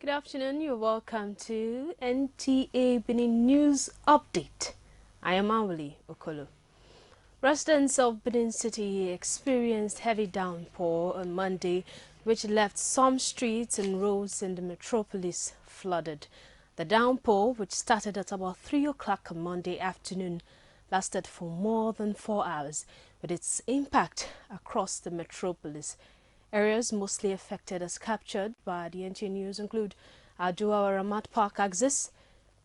Good afternoon, you're welcome to NTA Benin News Update. I am Awali Okolo. Residents of Benin City experienced heavy downpour on Monday, which left some streets and roads in the metropolis flooded. The downpour, which started at about 3 o'clock on Monday afternoon, lasted for more than 4 hours, with its impact across the metropolis. Areas mostly affected as captured by the NTA News include Adua Ramat Park axis,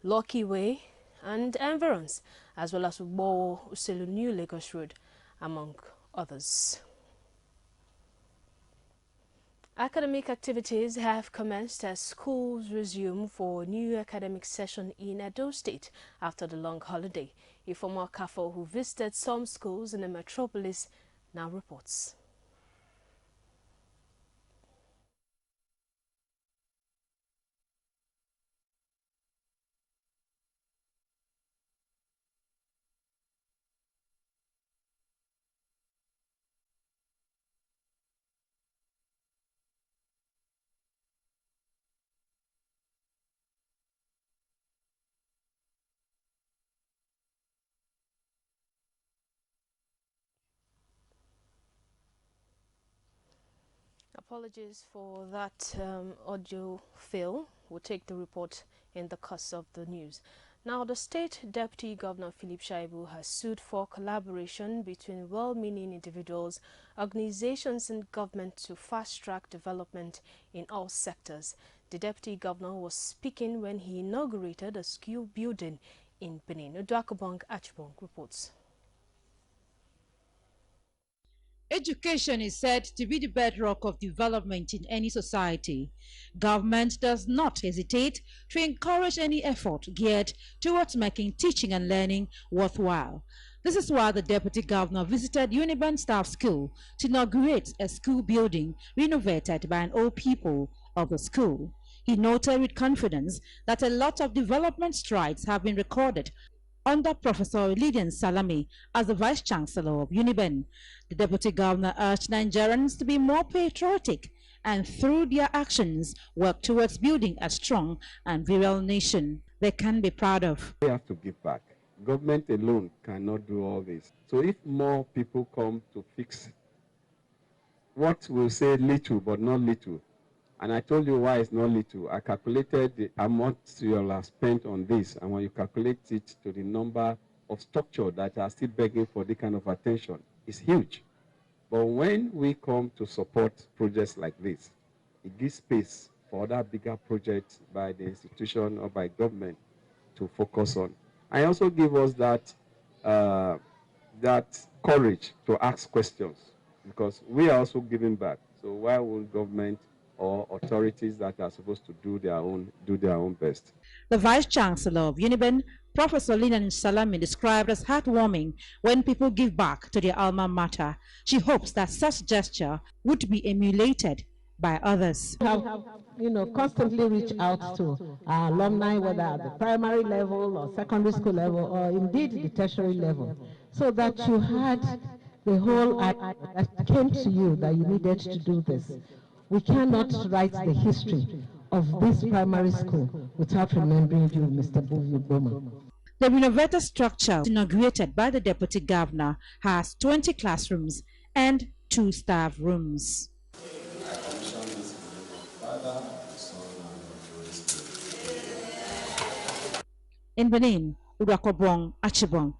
Lucky Way, and environs, as well as Ugbo Uselu New Lagos Road, among others. Academic activities have commenced as schools resume for a new academic session in Edo State after the long holiday. A former CAFO who visited some schools in the metropolis now reports. Apologies for that audio fail. We'll take the report in the course of the news. Now, the State Deputy Governor Philip Shaibu has sued for collaboration between well-meaning individuals, organizations and government to fast-track development in all sectors. The Deputy Governor was speaking when he inaugurated a school building in Benin. Uduakobong Achibong reports. Education is said to be the bedrock of development in any society. Government does not hesitate to encourage any effort geared towards making teaching and learning worthwhile. This is why the Deputy Governor visited Uniben Staff School to inaugurate a school building renovated by an old people of the school. He noted with confidence that a lot of development strides have been recorded under Professor Lydian Salami as the Vice Chancellor of Uniben. The Deputy Governor urged Nigerians to be more patriotic and through their actions work towards building a strong and virile nation they can be proud of. We have to give back. Government alone cannot do all this. So if more people come to fix what we'll say little but not little, and I told you why it's not little. I calculated the amount you'll have spent on this, and when you calculate it to the number of structure that are still begging for the kind of attention, it's huge. But when we come to support projects like this, it gives space for other bigger projects by the institution or by government to focus on. I also give us that courage to ask questions, because we are also giving back. So why will government or authorities that are supposed to do their own best? The Vice Chancellor of Uniben, Professor Lydian Salami, described as heartwarming when people give back to their alma mater. She hopes that such gesture would be emulated by others. Have constantly reach out to our alumni, whether at the primary level or secondary school level or indeed the tertiary level, so that you had the whole idea that came to you that you needed to do this. We cannot write the history of this primary school without remembering you, Mr. Bovi Boma. The renovated structure inaugurated by the Deputy Governor has 20 classrooms and 2 staff rooms. In Benin, Uduakobong Achibong.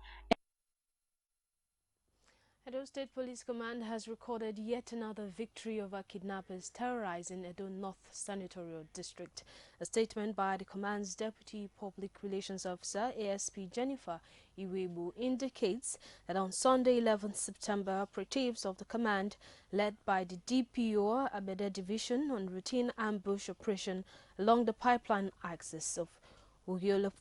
Edo State Police Command has recorded yet another victory over kidnappers terrorizing Edo North Senatorial District. A statement by the command's Deputy Public Relations Officer, ASP Jennifer Iwebu, indicates that on Sunday 11th September, operatives of the command, led by the DPO Abede Division on routine ambush operation along the pipeline axis of Ugyolo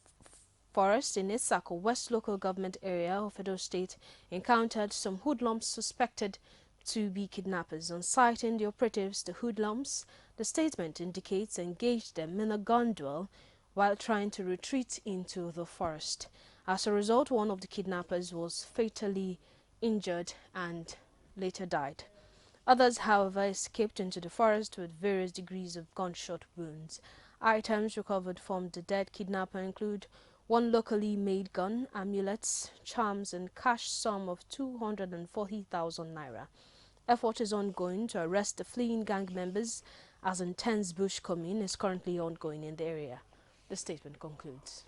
Forest in Isako West Local Government Area of Edo State, encountered some hoodlums suspected to be kidnappers. On sighting the operatives, the hoodlums, the statement indicates, engaged them in a gun duel while trying to retreat into the forest. As a result, one of the kidnappers was fatally injured and later died. Others, however, escaped into the forest with various degrees of gunshot wounds. Items recovered from the dead kidnapper include one locally made gun, amulets, charms, and cash sum of 240,000 naira. Effort is ongoing to arrest the fleeing gang members as intense bushcombing is currently ongoing in the area. The statement concludes.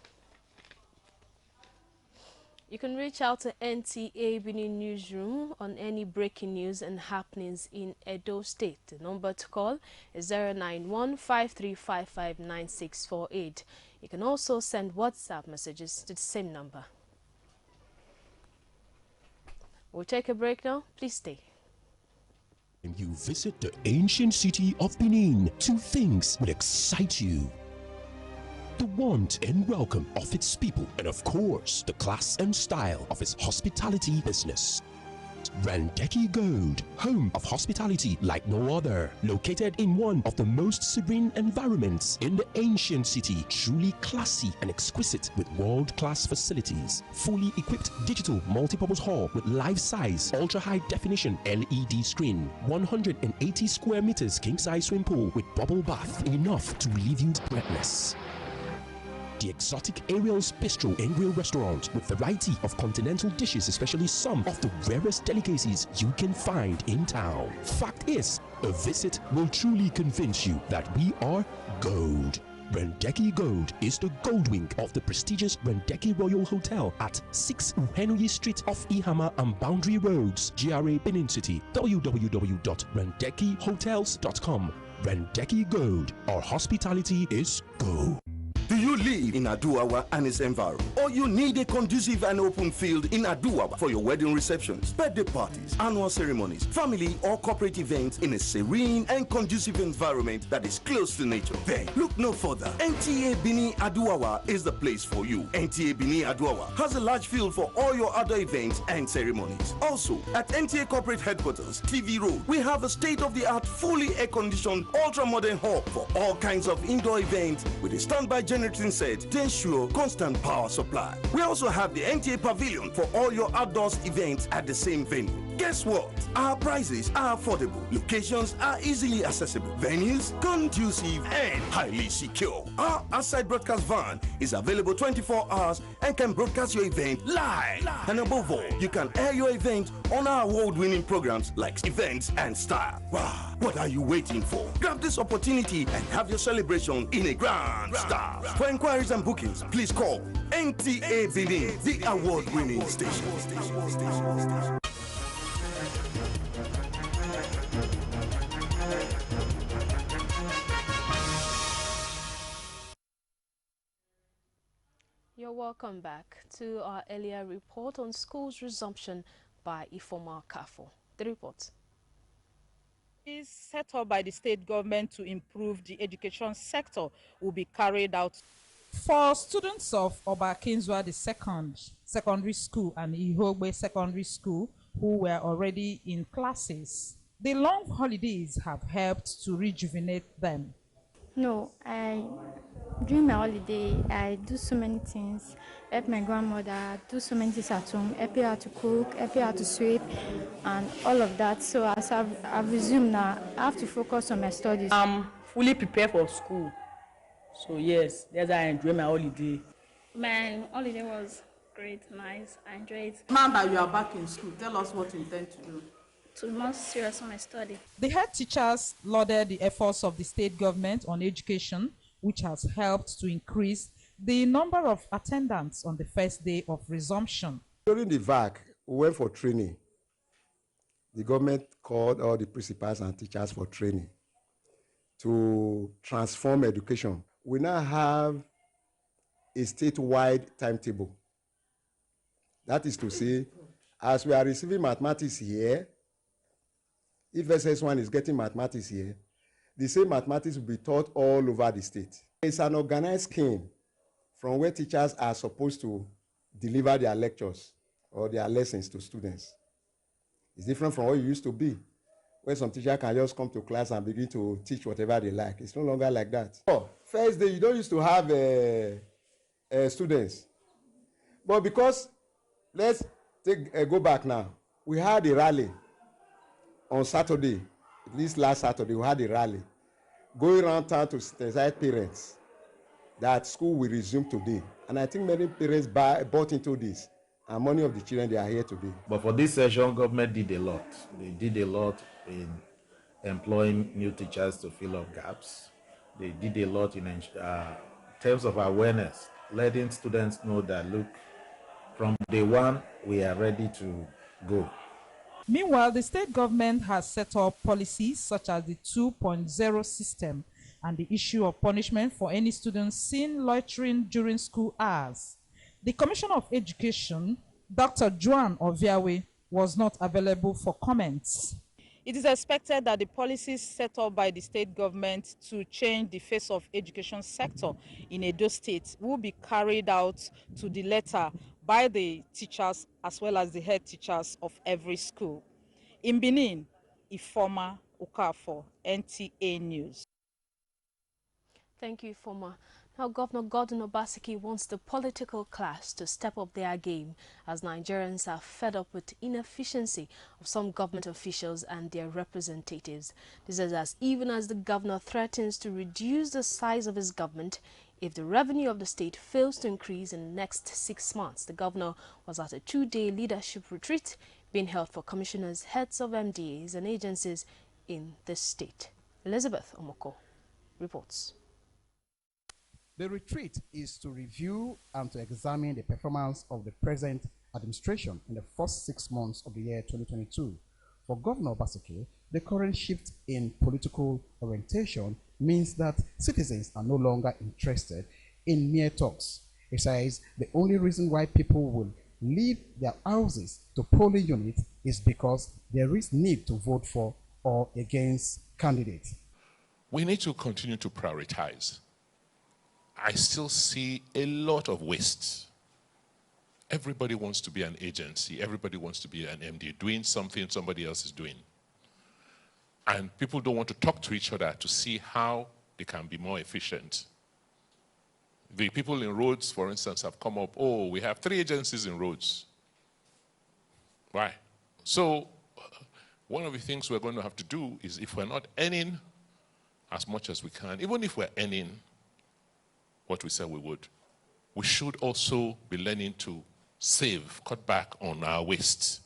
You can reach out to NTA Benin Newsroom on any breaking news and happenings in Edo State. The number to call is 091-5355-9648. You can also send WhatsApp messages to the same number. We'll take a break now. Please stay. When you visit the ancient city of Benin, two things will excite you: the warmth and welcome of its people, and of course, the class and style of its hospitality business. Randeki Gold, home of hospitality like no other, located in one of the most serene environments in the ancient city, truly classy and exquisite with world-class facilities, fully equipped digital multipurpose hall with life-size, ultra-high definition LED screen, 180 square meters king-size swimming pool with bubble bath, enough to leave you breathless. The exotic Ariel's Bistro and Grill restaurant with variety of continental dishes, especially some of the rarest delicacies you can find in town. Fact is, a visit will truly convince you that we are gold. Randeki Gold is the gold wing of the prestigious Randeki Royal Hotel at 6 Uhenoyi Street off Ihama and Boundary Roads, GRA Benin City. www.randekihotels.com. Randeki Gold, our hospitality is gold. Do you live in Aduawa and its environment? Or you need a conducive and open field in Aduawa for your wedding receptions, birthday parties, annual ceremonies, family or corporate events in a serene and conducive environment that is close to nature? Then look no further. NTA Benin Aduawa is the place for you. NTA Benin Aduawa has a large field for all your other events and ceremonies. Also, at NTA Corporate Headquarters, TV Road, we have a state-of-the-art, fully air-conditioned, ultra-modern hall for all kinds of indoor events with a standby generating set to ensure constant power supply. We also have the NTA Pavilion for all your outdoors events at the same venue. Guess what? Our prices are affordable. Locations are easily accessible. Venues conducive and highly secure. Our outside broadcast van is available 24 hours and can broadcast your event live. And above all, you can air your event on our award-winning programs like Events and Style. Wow, what are you waiting for? Grab this opportunity and have your celebration in a grand style. For inquiries and bookings, please call NTA Benin, the award-winning station. You're welcome back to our earlier report on schools resumption by Ifoma Kafo. The report is set up by the state government to improve the education sector will be carried out for students of Obakinzwa the secondary school and Ihogbe secondary school who were already in classes. The long holidays have helped to rejuvenate them. No, during my holiday, I do so many things. Help my grandmother, do so many things at home, help her to cook, help her to sweep, and all of that. So as I've resumed now, I have to focus on my studies. I'm fully prepared for school. So yes, that's how I enjoy my holiday. My holiday was great, nice. I enjoyed it. Now that you are back in school, tell us what you intend to do. To be more serious on my study. The head teachers lauded the efforts of the state government on education, which has helped to increase the number of attendants on the first day of resumption. During the VAC, we went for training. The government called all the principals and teachers for training to transform education. We now have a statewide timetable. That is to say, as we are receiving mathematics here, if SS1 is getting mathematics here, the same mathematics will be taught all over the state. It's an organized scheme from where teachers are supposed to deliver their lectures or their lessons to students. It's different from what it used to be, where some teacher can just come to class and begin to teach whatever they like. It's no longer like that. Oh, first day, you don't used to have students. But because, let's go back now. We had a rally on Saturday, at least last Saturday, we had a rally going around town to sensitize parents that school will resume today. And I think many parents bought into this. And many of the children, they are here today. But for this session, government did a lot. They did a lot in employing new teachers to fill up gaps. They did a lot in terms of awareness, letting students know that, look, from day one, we are ready to go. Meanwhile, the state government has set up policies such as the 2.0 system and the issue of punishment for any students seen loitering during school hours. The Commissioner of Education, Dr. Joan Oviawe, was not available for comments. It is expected that the policies set up by the state government to change the face of education sector in Edo State will be carried out to the letter by the teachers as well as the head teachers of every school. In Benin, Ifoma Okafor, NTA News. Thank you, Ifoma. Now, Governor Gordon Obaseki wants the political class to step up their game as Nigerians are fed up with inefficiency of some government officials and their representatives. This is as even as the governor threatens to reduce the size of his government if the revenue of the state fails to increase in the next 6 months. The governor was at a 2-day leadership retreat being held for commissioners, heads of MDAs and agencies in the state. Elizabeth Omoko reports. The retreat is to review and to examine the performance of the present administration in the first 6 months of the year 2022. For Governor Obaseki, the current shift in political orientation means that citizens are no longer interested in mere talks. He says the only reason why people will leave their houses to polling units is because there is need to vote for or against candidates. We need to continue to prioritize. I still see a lot of waste. Everybody wants to be an agency. Everybody wants to be an MD, doing something somebody else is doing. And people don't want to talk to each other to see how they can be more efficient. The people in roads, for instance, have come up, oh, we have 3 agencies in roads. Why? So one of the things we're going to have to do is, if we're not earning as much as we can, even if we're earning what we said we would, we should also be learning to save, cut back on our waste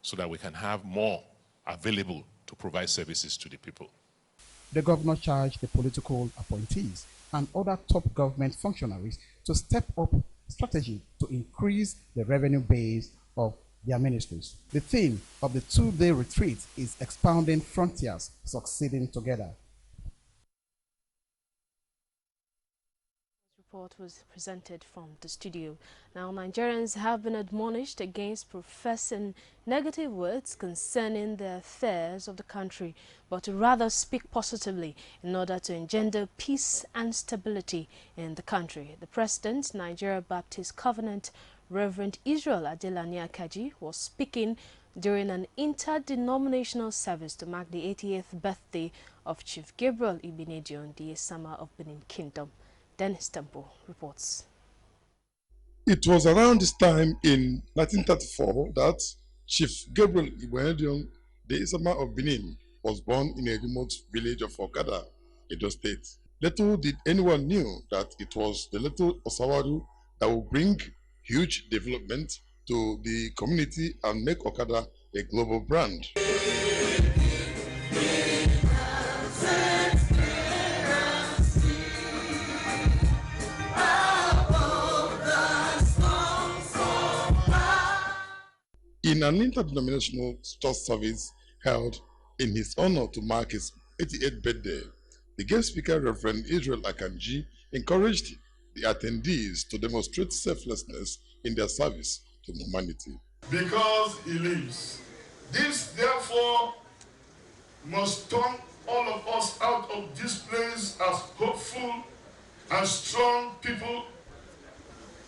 so that we can have more available to provide services to the people. The governor charged the political appointees and other top government functionaries to step up strategy to increase the revenue base of their ministries. The theme of the 2-day retreat is expounding frontiers succeeding together. Report was presented from the studio. Now, Nigerians have been admonished against professing negative words concerning the affairs of the country, but to rather speak positively in order to engender peace and stability in the country. The President, Nigeria Baptist Covenant, Reverend Israel Adelani Akaji, was speaking during an interdenominational service to mark the 80th birthday of Chief Gabriel Ibinedion, the Esama of Benin Kingdom. Dennis Temple reports. It was around this time in 1934 that Chief Gabriel Ibinedion, the Esama of Benin, was born in a remote village of Okada, Edo State. Little did anyone knew that it was the little Osawaru that would bring huge development to the community and make Okada a global brand. In an interdenominational church service held in his honor to mark his 88th birthday, the guest speaker, Reverend Israel Akanji, encouraged the attendees to demonstrate selflessness in their service to humanity. Because he lives. This, therefore, must turn all of us out of this place as hopeful and strong people.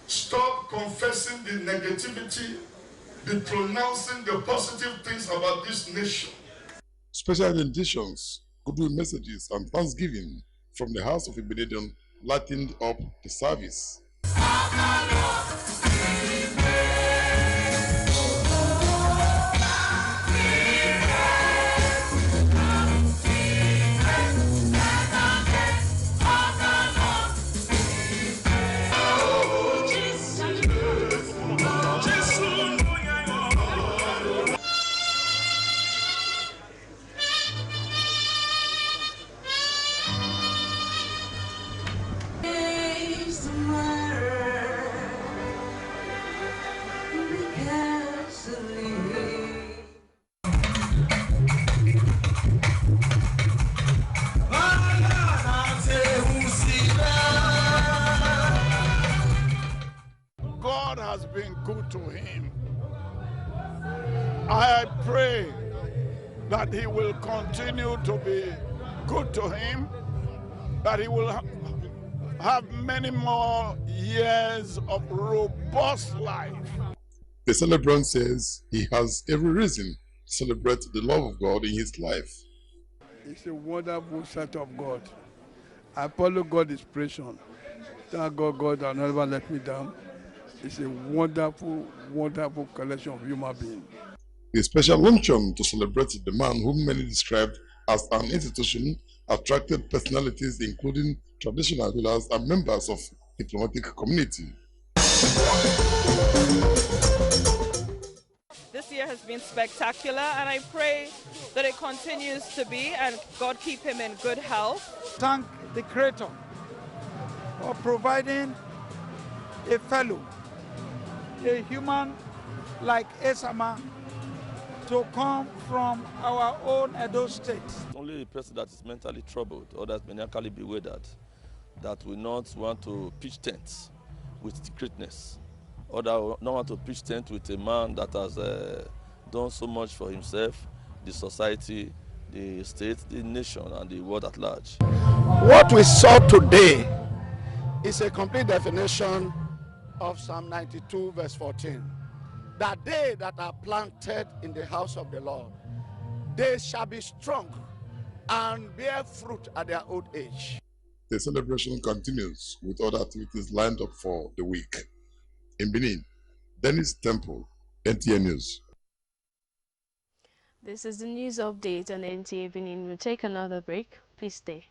Stop confessing the negativity, be pronouncing the positive things about this nation. Special invitations, goodwill messages, and thanksgiving from the House of Ibinedion lightened up the service. been good to him. I pray that he will continue to be good to him, that he will have many more years of robust life. The celebrant says he has every reason to celebrate the love of God in his life. It's a wonderful set of God. I follow God's inspiration. Thank God, God has never let me down. It's a wonderful, wonderful collection of human beings. A special luncheon to celebrate the man whom many described as an institution attracted personalities including traditional rulers and members of the diplomatic community. This year has been spectacular, and I pray that it continues to be, and God keep him in good health. Thank the Creator for providing a fellow, a human like Esama, to come from our own Edo State. Only a person that is mentally troubled or that's maniacally bewildered that will not want to pitch tents with greatness, or that will not want to pitch tent with a man that has done so much for himself, the society, the state, the nation, and the world at large. What we saw today is a complete definition of Psalm 92 verse 14. That they that are planted in the house of the Lord, they shall be strong and bear fruit at their old age. The celebration continues with other activities lined up for the week. In Benin, Dennis Temple, NTA News. This is the news update on NTA Benin. We'll take another break. Please stay.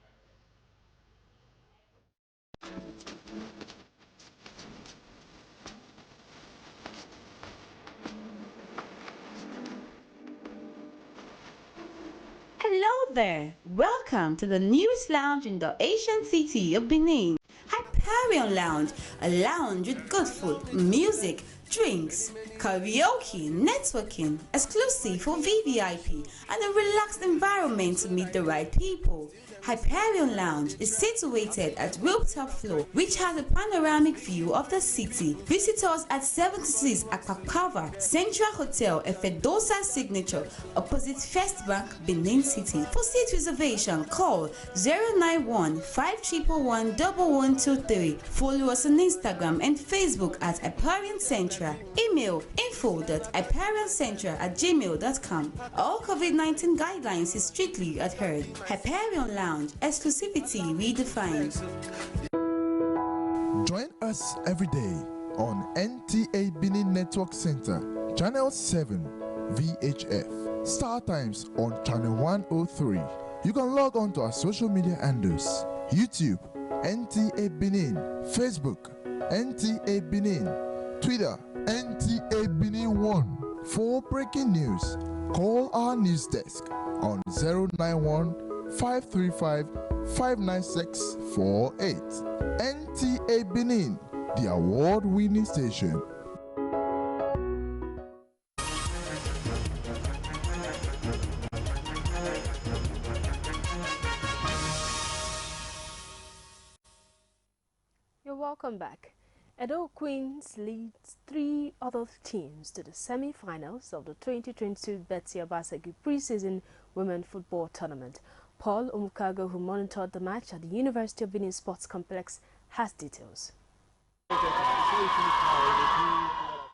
Hello there! Welcome to the newest lounge in the ancient city of Benin. Hyperion Lounge, a lounge with good food, music, drinks, karaoke, networking, exclusive for VVIP, and a relaxed environment to meet the right people. Hyperion Lounge is situated at rooftop floor, which has a panoramic view of the city. Visit us at 76 Akpakava Central Hotel, Efedosa Signature, opposite First Bank, Benin City. For seat reservation, call 091-5111-1123. Follow us on Instagram and Facebook at Hyperion Central. Email info.hyperioncentral@gmail.com. All COVID-19 guidelines is strictly adhered. Hyperion Lounge. Exclusivity redefined. Join us every day on NTA Benin Network Center, Channel 7 VHF. Star Times on Channel 103. You can log on to our social media handles: YouTube, NTA Benin, Facebook, NTA Benin, Twitter, NTA Benin 1. For breaking news, call our news desk on 091-535-59648. NTA Benin, the award-winning station. You're welcome back. Edo Queens leads 3 other teams to the semi-finals of the 2022 Betsi Abasagi preseason women football tournament. Paul Omukago, who monitored the match at the University of Benin Sports Complex, has details.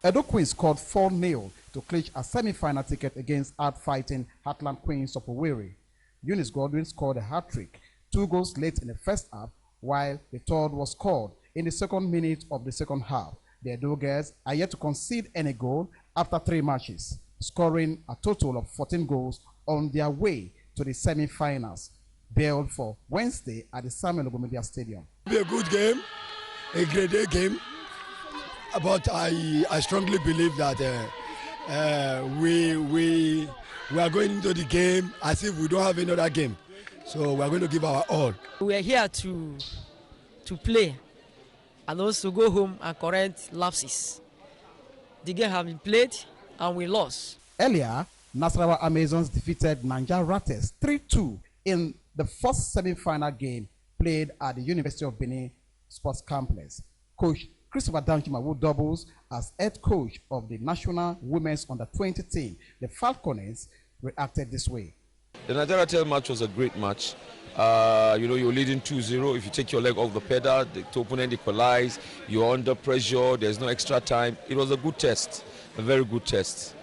Edo Queens scored 4-0 to clinch a semi-final ticket against hard-fighting Heartland Queens of Owerri. Eunice Godwin scored a hat-trick, 2 goals late in the first half, while the third was scored in the second minute of the second half. The Edo girls are yet to concede any goal after 3 matches, scoring a total of 14 goals on their way to the semi-finals, billed for Wednesday at the Samuel Ogomedia Stadium. It'll be a good game, a grade A game, but I strongly believe that we are going into the game as if we don't have another game, so we are going to give our all. We are here to play and also go home and correct lapses. The game has been played and we lost. Earlier, Nasarawa Amazons defeated Niger Ratters 3-2 in the first semi-final game played at the University of Benin Sports Complex. Coach Christopher Danjuma, who doubles as head coach of the national women's under-20 team. The Falconers reacted this way. The Nigeria match was a great match. You're leading 2-0. If you take your leg off the pedal, the opponent equalize, you're under pressure, there's no extra time. It was a good test, a very good test.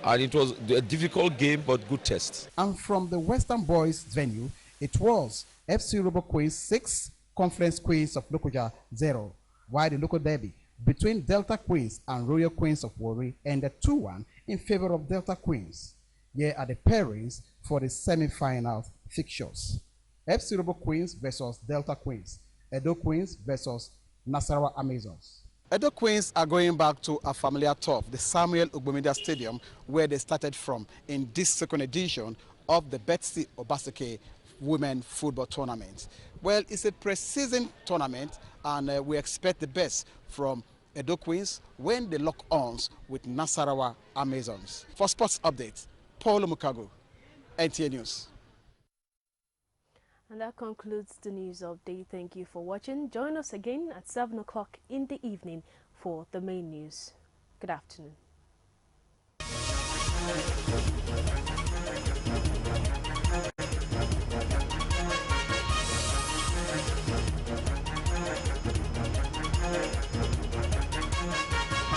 And it was a difficult game, but good test. And from the Western Boys venue, it was FC Robo Queens 6, Conference Queens of Lokoja 0, while the local derby between Delta Queens and Royal Queens of Warri ended 2-1 in favor of Delta Queens. Here are the pairings for the semi-final fixtures. FC Robo Queens versus Delta Queens, Edo Queens versus Nasarawa Amazons. Edo Queens are going back to a familiar turf, the Samuel Ogbomedia Stadium, where they started from in this second edition of the Betsy Obaseke Women Football Tournament. Well, it's a pre-season tournament, and we expect the best from Edo Queens when they lock arms with Nasarawa Amazons. For sports updates, Paulo Mukago, NTA News. And that concludes the news update. Thank you for watching. Join us again at 7 o'clock in the evening for the main news. Good afternoon.